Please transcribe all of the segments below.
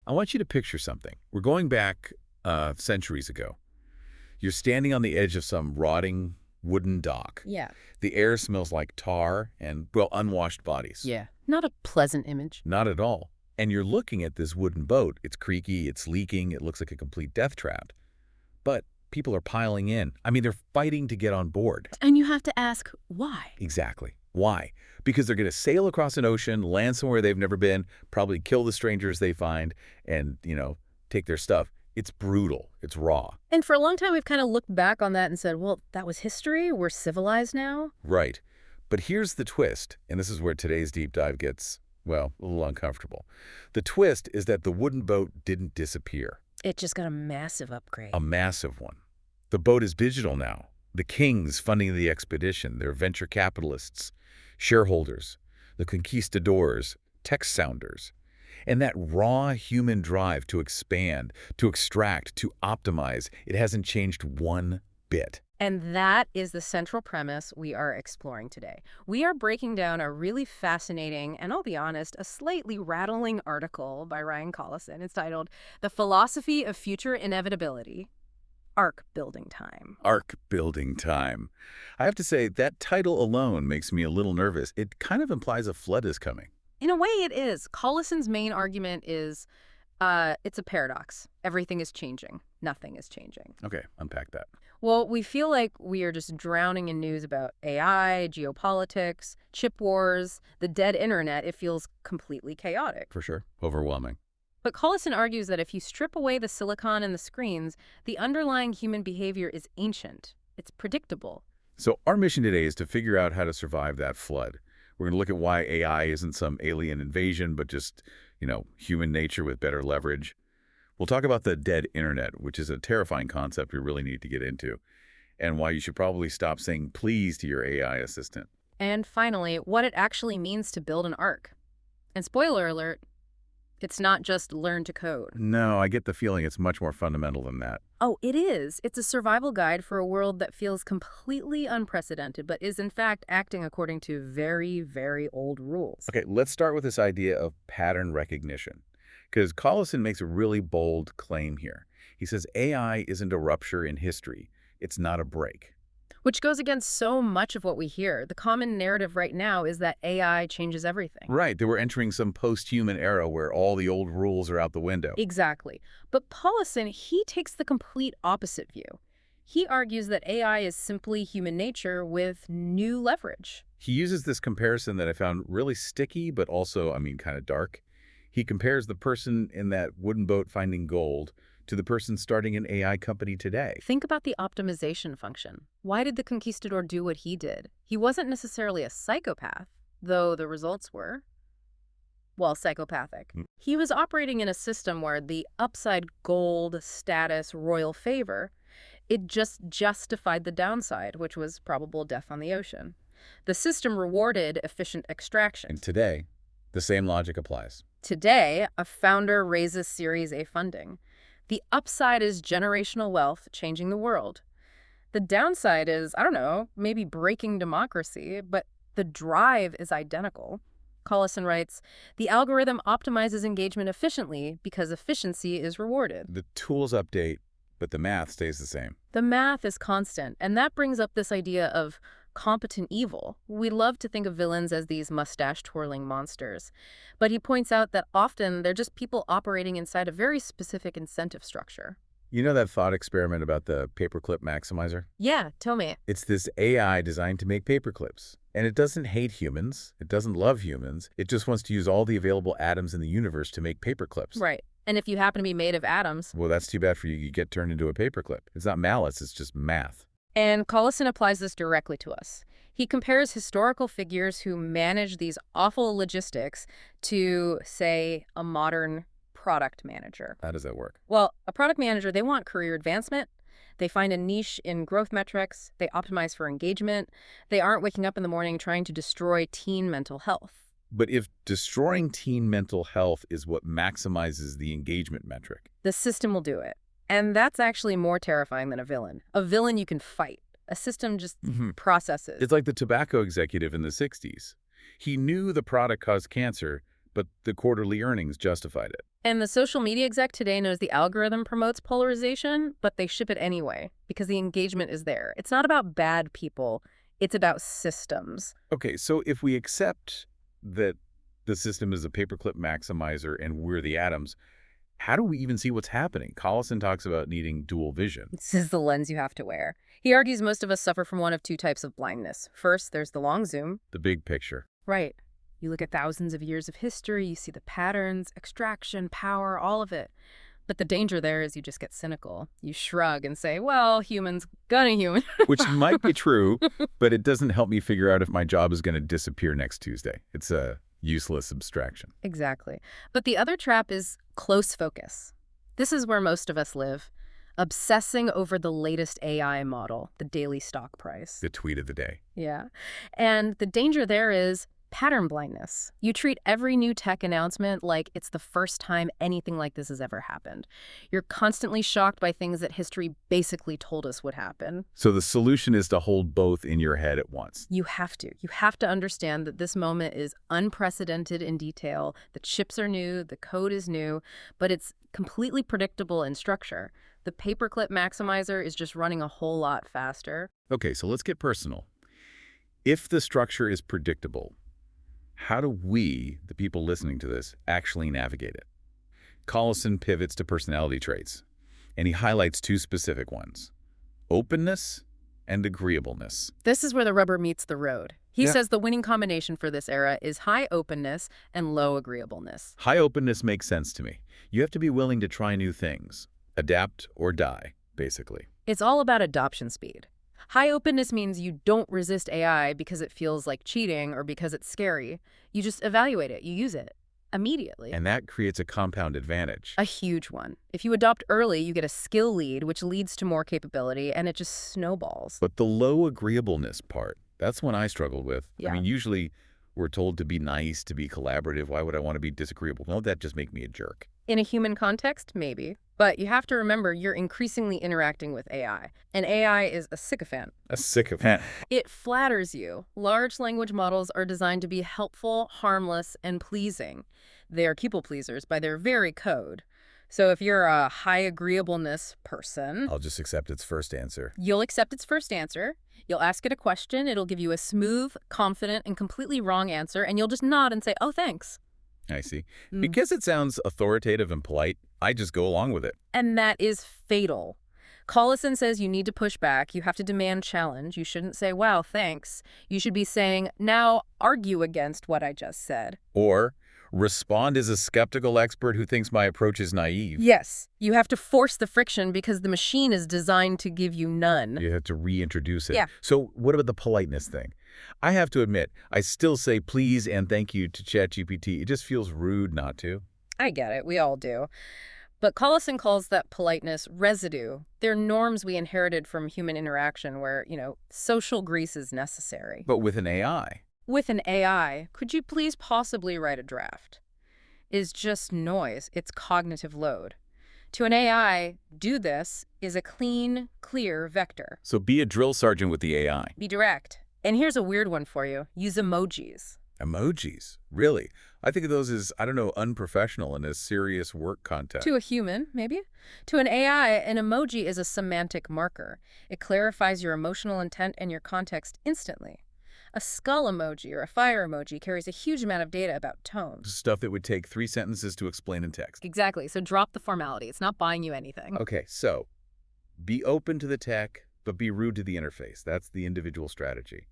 I want you to picture something. We're going back centuries ago. You're standing on the edge of some rotting wooden dock. Yeah. The air smells like tar and, well, unwashed bodies. Yeah. Not a pleasant image. Not at all. And you're looking at this wooden boat. It's creaky, it's leaking, it looks like a complete death trap. But people are piling in. I mean, they're fighting to get on board. And you have to ask, why? Exactly. Why? Because they're going to sail across an ocean, land somewhere they've never been, probably kill the strangers they find, and, take their stuff. It's brutal. It's raw. And for a long time, we've kind of looked back on that and said, well, that was history. We're civilized now. Right. But here's the twist, and this is where today's deep dive gets, well, a little uncomfortable. The twist is that the wooden boat didn't disappear. It just got a massive upgrade. A massive one. The boat is digital now. The kings funding the expedition, their venture capitalists, shareholders, the conquistadors, tech sounders. And that raw human drive to expand, to extract, to optimize, it hasn't changed one bit. And that is the central premise we are exploring today. We are breaking down a really fascinating, and I'll be honest, a slightly rattling article by Ryan Collison. It's titled, "The Philosophy of Future Inevitability. Ark Building Time." Ark building time. I have to say, that title alone makes me a little nervous. It kind of implies a flood is coming. In a way, it is. Collison's main argument is it's a paradox. Everything is changing. Nothing is changing. Okay, unpack that. Well, we feel like we are just drowning in news about AI, geopolitics, chip wars, the dead internet. It feels completely chaotic. For sure. Overwhelming. But Collison argues that if you strip away the silicon and the screens, the underlying human behavior is ancient. It's predictable. So our mission today is to figure out how to survive that flood. We're going to look at why AI isn't some alien invasion, but just, human nature with better leverage. We'll talk about the dead internet, which is a terrifying concept we really need to get into, and why you should probably stop saying please to your AI assistant. And finally, what it actually means to build an Ark. And spoiler alert, it's not just learn to code. No, I get the feeling it's much more fundamental than that. Oh, it is. It's a survival guide for a world that feels completely unprecedented, but is in fact acting according to very, very old rules. Okay, let's start with this idea of pattern recognition, because Collison makes a really bold claim here. He says AI isn't a rupture in history. It's not a break. Which goes against so much of what we hear. The common narrative right now is that AI changes everything. Right, that we're entering some post-human era where all the old rules are out the window. Exactly. But Collison, he takes the complete opposite view. He argues that AI is simply human nature with new leverage. He uses this comparison that I found really sticky, but also, kind of dark. He compares the person in that wooden boat finding gold to the person starting an AI company today. Think about the optimization function. Why did the conquistador do what he did? He wasn't necessarily a psychopath, though the results were, well, psychopathic. He was operating in a system where the upside gold, status, royal favor, it just justified the downside, which was probable death on the ocean. The system rewarded efficient extraction. And today, the same logic applies. Today, a founder raises Series A funding. The upside is generational wealth changing the world. The downside is, maybe breaking democracy, but the drive is identical. Collison writes, the algorithm optimizes engagement efficiently because efficiency is rewarded. The tools update, but the math stays the same. The math is constant, and that brings up this idea of competent evil. We love to think of villains as these mustache-twirling monsters, but he points out that often they're just people operating inside a very specific incentive structure. You know that thought experiment about the paperclip maximizer? Yeah, tell me. It's this AI designed to make paperclips. And it doesn't hate humans. It doesn't love humans. It just wants to use all the available atoms in the universe to make paperclips. Right. And if you happen to be made of atoms... well, that's too bad for you. You get turned into a paperclip. It's not malice. It's just math. And Collison applies this directly to us. He compares historical figures who manage these awful logistics to, say, a modern product manager. How does that work? Well, a product manager, they want career advancement. They find a niche in growth metrics. They optimize for engagement. They aren't waking up in the morning trying to destroy teen mental health. But if destroying teen mental health is what maximizes the engagement metric, the system will do it. And that's actually more terrifying than a villain. A villain you can fight. A system just processes. It's like the tobacco executive in the 60s. He knew the product caused cancer, but the quarterly earnings justified it. And the social media exec today knows the algorithm promotes polarization, but they ship it anyway because the engagement is there. It's not about bad people. It's about systems. Okay, so if we accept that the system is a paperclip maximizer and we're the atoms, how do we even see what's happening? Collison talks about needing dual vision. This is the lens you have to wear. He argues most of us suffer from one of two types of blindness. First, there's the long zoom. The big picture. Right. You look at thousands of years of history, you see the patterns, extraction, power, all of it. But the danger there is you just get cynical. You shrug and say, well, humans gonna human. Which might be true, but it doesn't help me figure out if my job is going to disappear next Tuesday. It's a useless abstraction. Exactly. But the other trap is close focus. This is where most of us live, obsessing over the latest AI model, the daily stock price. The tweet of the day. Yeah. And the danger there is pattern blindness. You treat every new tech announcement like it's the first time anything like this has ever happened. You're constantly shocked by things that history basically told us would happen. So the solution is to hold both in your head at once. You have to. You have to understand that this moment is unprecedented in detail. The chips are new, the code is new, but it's completely predictable in structure. The paperclip maximizer is just running a whole lot faster. Okay, so let's get personal. If the structure is predictable, how do we, the people listening to this, actually navigate it? Collison pivots to personality traits, and he highlights two specific ones: openness and agreeableness. This is where the rubber meets the road. He says the winning combination for this era is high openness and low agreeableness. High openness makes sense to me. You have to be willing to try new things, adapt or die, basically. It's all about adoption speed. High openness means you don't resist AI because it feels like cheating or because it's scary. You just evaluate it. You use it immediately. And that creates a compound advantage. A huge one. If you adopt early, you get a skill lead, which leads to more capability, and it just snowballs. But the low agreeableness part, that's one I struggled with. Yeah. I mean, usually we're told to be nice, to be collaborative. Why would I want to be disagreeable? Won't that just make me a jerk? In a human context, maybe. But you have to remember you're increasingly interacting with AI. And AI is a sycophant. A sycophant. It flatters you. Large language models are designed to be helpful, harmless, and pleasing. They are people pleasers by their very code. So if you're a high agreeableness person, I'll just accept its first answer. you'll accept its first answer. You'll ask it a question. It'll give you a smooth, confident, and completely wrong answer. And you'll just nod and say, oh, thanks. I see. Because it sounds authoritative and polite, I just go along with it. And that is fatal. Collison says you need to push back. You have to demand challenge. You shouldn't say, wow, thanks. You should be saying, now argue against what I just said. Or respond as a skeptical expert who thinks my approach is naive. Yes, you have to force the friction because the machine is designed to give you none. You have to reintroduce it. Yeah. So what about the politeness thing? I have to admit, I still say please and thank you to ChatGPT. It just feels rude not to. I get it. We all do. But Collison calls that politeness residue. They're norms we inherited from human interaction where, social grease is necessary. But with an AI. With an AI, could you please possibly write a draft? Is just noise. It's cognitive load. To an AI, do this is a clean, clear vector. So be a drill sergeant with the AI. Be direct. And here's a weird one for you. Use emojis. Emojis? Really? I think of those as, unprofessional in a serious work context. To a human, maybe. To an AI, an emoji is a semantic marker. It clarifies your emotional intent and your context instantly. A skull emoji or a fire emoji carries a huge amount of data about tone. Stuff that would take 3 sentences to explain in text. Exactly. So drop the formality. It's not buying you anything. Okay, so be open to the tech, but be rude to the interface. That's the individual strategy.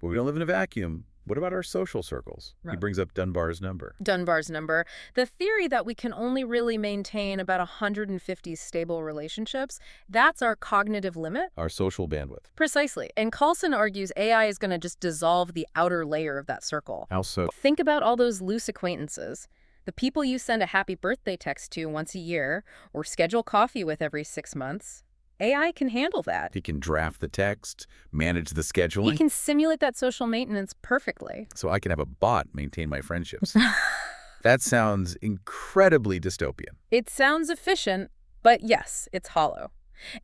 But we don't live in a vacuum. What about our social circles? Right. He brings up Dunbar's number. Dunbar's number. The theory that we can only really maintain about 150 stable relationships, that's our cognitive limit. Our social bandwidth. Precisely. And Collison argues AI is going to just dissolve the outer layer of that circle. How so? Think about all those loose acquaintances. The people you send a happy birthday text to once a year or schedule coffee with every 6 months. AI can handle that. He can draft the text, manage the scheduling. He can simulate that social maintenance perfectly. So I can have a bot maintain my friendships. That sounds incredibly dystopian. It sounds efficient, but yes, it's hollow.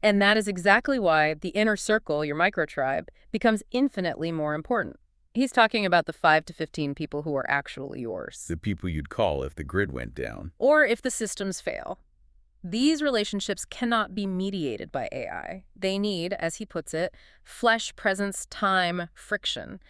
And that is exactly why the inner circle, your microtribe, becomes infinitely more important. He's talking about the 5 to 15 people who are actually yours. The people you'd call if the grid went down. Or if the systems fail. These relationships cannot be mediated by AI. They need, as he puts it, flesh, presence, time, friction.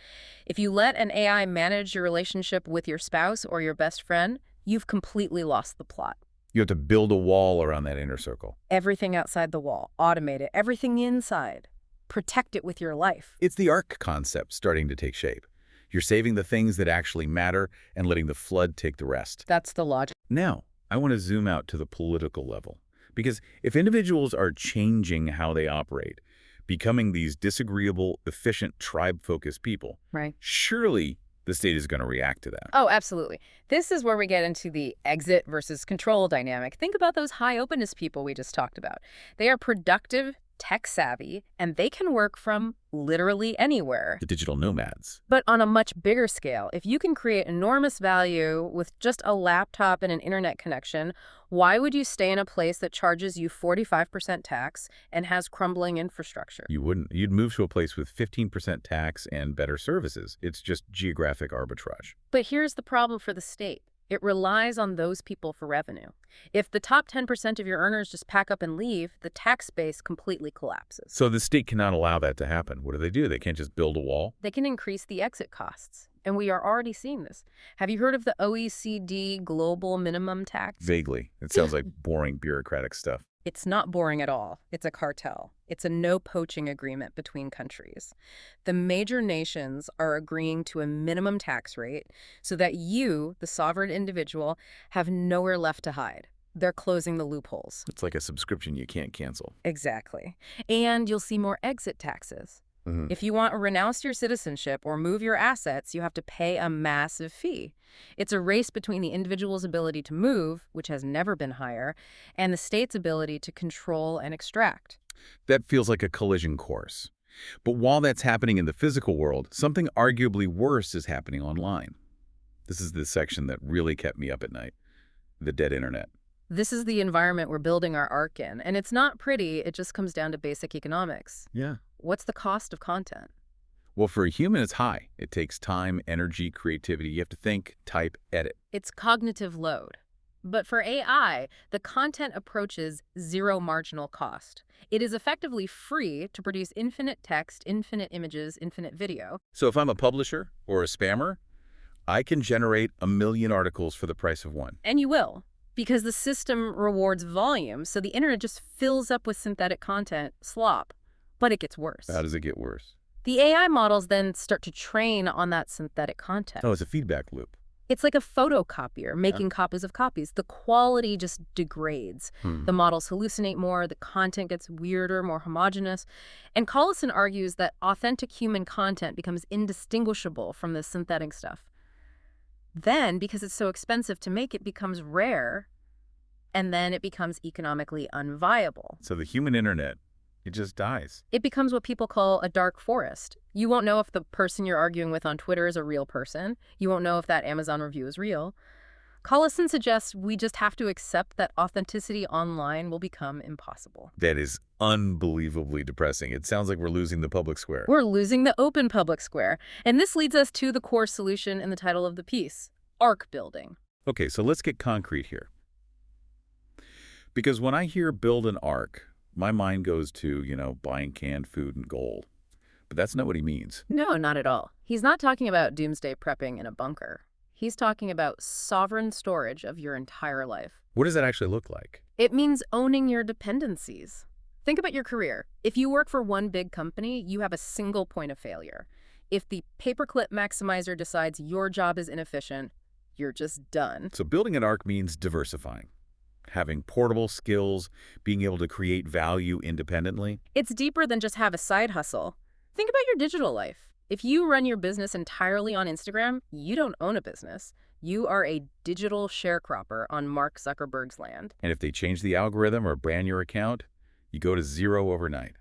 If you let an AI manage your relationship with your spouse or your best friend, you've completely lost the plot. You have to build a wall around that inner circle. Everything outside the wall, automate it. Everything inside, protect it with your life. It's the arc concept starting to take shape. You're saving the things that actually matter and letting the flood take the rest. That's the logic. Now, I want to zoom out to the political level. Because if individuals are changing how they operate, becoming these disagreeable, efficient, tribe-focused people, Right. surely the state is going to react to that. Oh, absolutely. This is where we get into the exit versus control dynamic. Think about those high openness people we just talked about. They are productive, tech-savvy, and they can work from literally anywhere. The digital nomads. But on a much bigger scale, if you can create enormous value with just a laptop and an internet connection, why would you stay in a place that charges you 45% tax and has crumbling infrastructure? You wouldn't. You'd move to a place with 15% tax and better services. It's just geographic arbitrage. But here's the problem for the state. It relies on those people for revenue. If the top 10% of your earners just pack up and leave, the tax base completely collapses. So the state cannot allow that to happen. What do? They can't just build a wall? They can increase the exit costs. And we are already seeing this. Have you heard of the OECD global minimum tax? Vaguely. It sounds like boring bureaucratic stuff. It's not boring at all. It's a cartel. It's a no-poaching agreement between countries. The major nations are agreeing to a minimum tax rate so that you, the sovereign individual, have nowhere left to hide. They're closing the loopholes. It's like a subscription you can't cancel. Exactly. And you'll see more exit taxes. If you want to renounce your citizenship or move your assets, you have to pay a massive fee. It's a race between the individual's ability to move, which has never been higher, and the state's ability to control and extract. That feels like a collision course. But while that's happening in the physical world, something arguably worse is happening online. This is the section that really kept me up at night. The dead internet. This is the environment we're building our arc in, and it's not pretty. It just comes down to basic economics. Yeah. What's the cost of content? Well, for a human, it's high. It takes time, energy, creativity. You have to think, type, edit. It's cognitive load. But for AI, the content approaches zero marginal cost. It is effectively free to produce infinite text, infinite images, infinite video. So if I'm a publisher or a spammer, I can generate 1 million articles for the price of one. And you will, because the system rewards volume, so the internet just fills up with synthetic content, slop. But it gets worse. How does it get worse? The AI models then start to train on that synthetic content. Oh, it's a feedback loop. It's like a photocopier making copies of copies. The quality just degrades. The models hallucinate more, the content gets weirder, more homogeneous. And Collison argues that authentic human content becomes indistinguishable from the synthetic stuff. Then, because it's so expensive to make, it becomes rare, and then it becomes economically unviable. So the human internet, it just dies. It becomes what people call a dark forest. You won't know if the person you're arguing with on Twitter is a real person. You won't know if that Amazon review is real. Collison suggests we just have to accept that authenticity online will become impossible. That is unbelievably depressing. It sounds like we're losing the public square. We're losing the open public square. And this leads us to the core solution in the title of the piece, arc building. Okay, so let's get concrete here. Because when I hear build an arc, my mind goes to, buying canned food and gold. But that's not what he means. No, not at all. He's not talking about doomsday prepping in a bunker. He's talking about sovereign storage of your entire life. What does that actually look like? It means owning your dependencies. Think about your career. If you work for one big company, you have a single point of failure. If the paperclip maximizer decides your job is inefficient, you're just done. So building an arc means diversifying. Having portable skills, being able to create value independently. It's deeper than just have a side hustle. Think about your digital life. If you run your business entirely on Instagram, you don't own a business. You are a digital sharecropper on Mark Zuckerberg's land. And if they change the algorithm or ban your account, you go to zero overnight.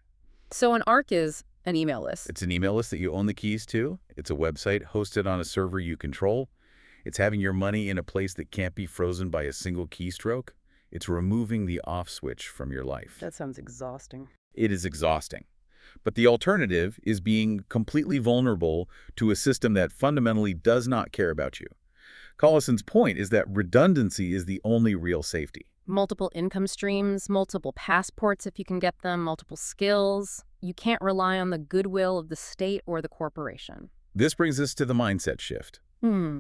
So an arc is an email list. It's an email list that you own the keys to. It's a website hosted on a server you control. It's having your money in a place that can't be frozen by a single keystroke. It's removing the off switch from your life. That sounds exhausting. It is exhausting. But the alternative is being completely vulnerable to a system that fundamentally does not care about you. Collison's point is that redundancy is the only real safety. Multiple income streams, multiple passports if you can get them, multiple skills. You can't rely on the goodwill of the state or the corporation. This brings us to the mindset shift.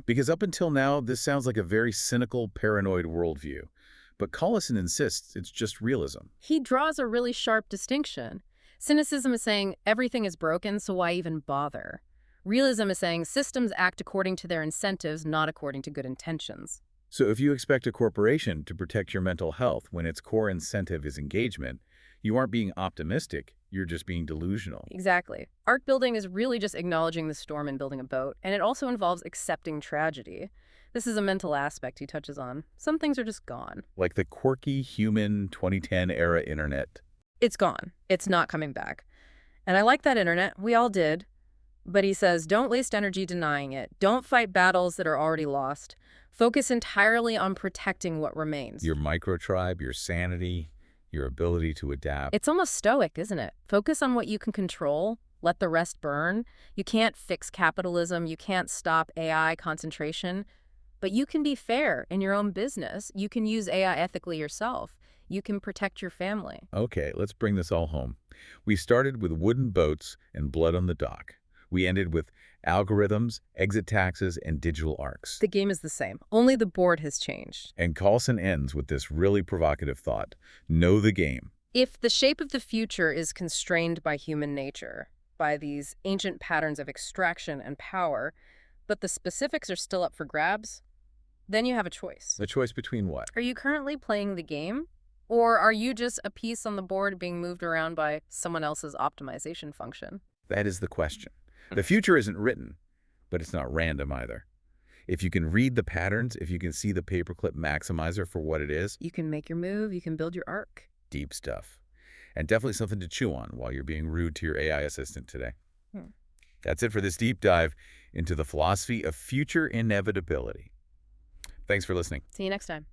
Because up until now, this sounds like a very cynical, paranoid worldview. But Collison insists it's just realism. He draws a really sharp distinction. Cynicism is saying everything is broken, so why even bother? Realism is saying systems act according to their incentives, not according to good intentions. So if you expect a corporation to protect your mental health when its core incentive is engagement, you aren't being optimistic, you're just being delusional. Exactly. Ark building is really just acknowledging the storm and building a boat, and it also involves accepting tragedy. This is a mental aspect he touches on. Some things are just gone. Like the quirky human 2010 era internet. It's gone. It's not coming back. And I like that internet. We all did. But he says, don't waste energy denying it. Don't fight battles that are already lost. Focus entirely on protecting what remains. Your microtribe, your sanity, your ability to adapt. It's almost stoic, isn't it? Focus on what you can control. Let the rest burn. You can't fix capitalism. You can't stop AI concentration. But you can be fair in your own business. You can use AI ethically yourself. You can protect your family. Okay, let's bring this all home. We started with wooden boats and blood on the dock. We ended with algorithms, exit taxes, and digital arcs. The game is the same. Only the board has changed. And Collison ends with this really provocative thought. Know the game. If the shape of the future is constrained by human nature, by these ancient patterns of extraction and power, but the specifics are still up for grabs, then you have a choice. A choice between what? Are you currently playing the game? Or are you just a piece on the board being moved around by someone else's optimization function? That is the question. The future isn't written, but it's not random either. If you can read the patterns, if you can see the paperclip maximizer for what it is, You can make your move, you can build your arc. deep stuff. And definitely something to chew on while you're being rude to your AI assistant today. That's it for this deep dive into the philosophy of future inevitability. Thanks for listening. See you next time.